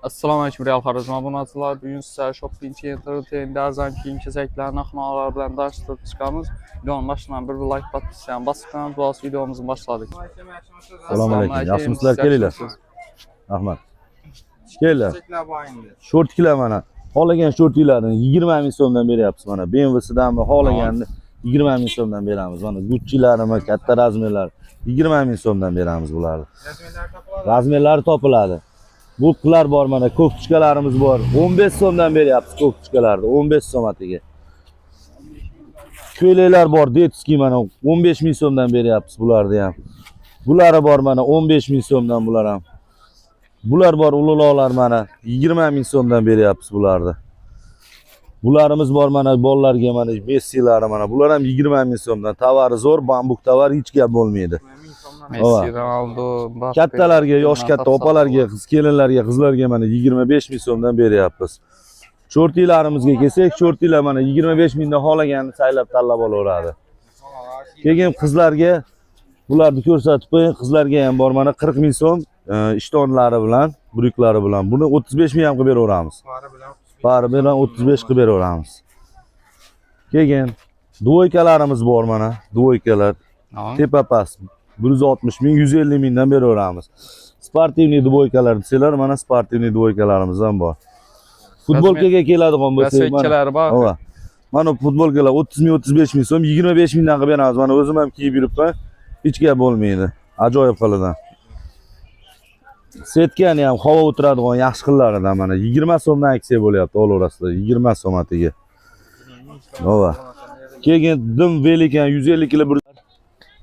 Assalomu alaykum real xarizm obunachilar. Bugun sizlar shopping center arzon kiyim kechaklarni xonalari bilan tanishtirib chiqamiz. Videoni boshidan bir like podpisani bosib qo'ying. Bu videomizni boshladik. Assalomu alaykum. Yaxshimisizlar, kelinglar. Rahmat. Kelinglar. Shortkilar mana. Xohlagan shortkilarni 20 ming so'mdan beryapmiz mana. BMW'sidanmi xohlaganini 20 ming so'mdan beramiz. Mana Gucci'larimi, katta razmerlar 20 ming so'mdan beramiz bularni. Razmerlari topiladi. Bulklar bor mana, ko'kchikalarimiz bor. 15 so'mdan beryapmiz ko'kchikalarni, 15 so'm atiga. Ko'ylaklar bor, detski mana 15 ming so'mdan beryapmiz bularni ham. Bulari bor mana 15 ming so'mdan bular ham. Bular bor, ulug'lar mana 20 ming so'mdan beryapmiz bularni. Bularimiz bor mana bolalarga mana Messi'lari mana. Bular ham 20 ming so'mdan. Tovari zo'r, bambuk tovar, hech gap bo'lmaydi. Messi, Ronaldo, Mbappe. Kattalarga, yosh katta opalarga, qiz kelinlarga, qizlarga mana 25 ming so'mdan beryapmiz. Shortilarimizga kelsak, shortilar mana 25 mingdan xohlaganini saylab tanlab olaveradi. Keyin qizlarga bularni ko'rsatib qo'ying. Qizlarga ham bor mana 40 ming so'm ishtonlari bilan, bryuklari bilan. Buni 35 ming ham qilib beraveramiz. Bari bilan 35 qilib beraveramiz. Keyin dvoykalarimiz bor mana, dvoykalar. Tepa past 160 ming, 150 mingdan beraveramiz. Sportivniy dvoykalar desanglar, mana sportivniy dvoykalarimiz ham bor. Futbolkaga keladigan bo'lsak, rasvetchalari bor. Mana futbolkalar 30 ming, 35 ming so'm, 25 mingdan qilib beramiz. Mana o'zim ham kiyib yuribman. Hech gap bo'lmaydi. Ajoyib qilidan. Setkani ham havo o'tiradigan yaxshi qillaridan mana 20 so'mdan aksiya bo'lyapti, olaverasizlar. 20 so'm atiga. Nova. Keyin dim velikan 150 kg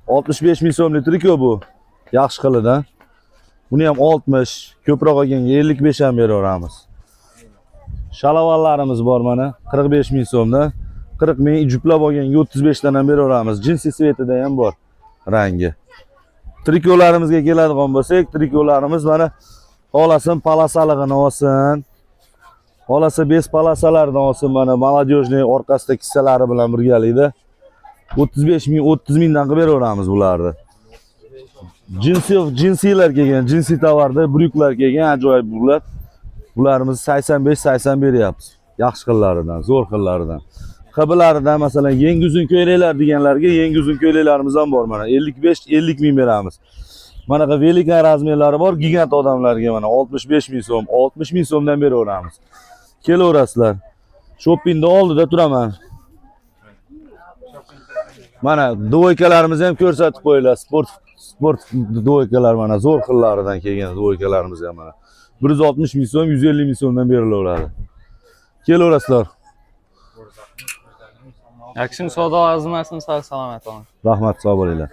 65 ming so'mlik triko bu. Yaxshi qilidan. Buni ham 60, ko'proq olganga 55 ham beraveramiz. Shalavallarimiz bor mana 45 ming so'mdan. 40 ming juplab olganga 35 dan ham beraveramiz. Jinsi svetida ham bor rangi. Trikolarimizga keladigan bo'lsak, trikolarimiz mana xolasin palasaligini olsin. Xolasa bez palasalardan olsin mana молодёжный orqasida kissalari bilan birgalikda 35 ming, 30 mingdan qilib beraveramiz bularni. Jinsilar kelgan, jinsi tovarda bryuklar kelgan, ajoyib bular. Bularimiz 85-80 beryapmiz. Yaxshi xillaridan, zo'r xillaridan. Qiblaridan masalan yangi uzun ko'ylaklar deganlarga yangi uzun ko'ylaklarimiz ham bor mana. 55-50 ming beramiz. Mana bu velikan razmerlari bor, gigant odamlarga mana 65 ming so'm, 60 ming so'mdan beraveramiz. Kelaverasizlar. Shoppingda oldida turaman. Mana dvoykalarimizni ham ko'rsatib qo'yinglar. Sport dvoykalar mana zo'r xillaridan kelgan dvoykalarimiz ham mana. 160 ming so'm, 150 ming so'mdan berilaveradi. Kelaverasizlar. Yaxshi savdo arzimasin, sog' salomat bo'ling. Rahmat, sog' bo'linglar.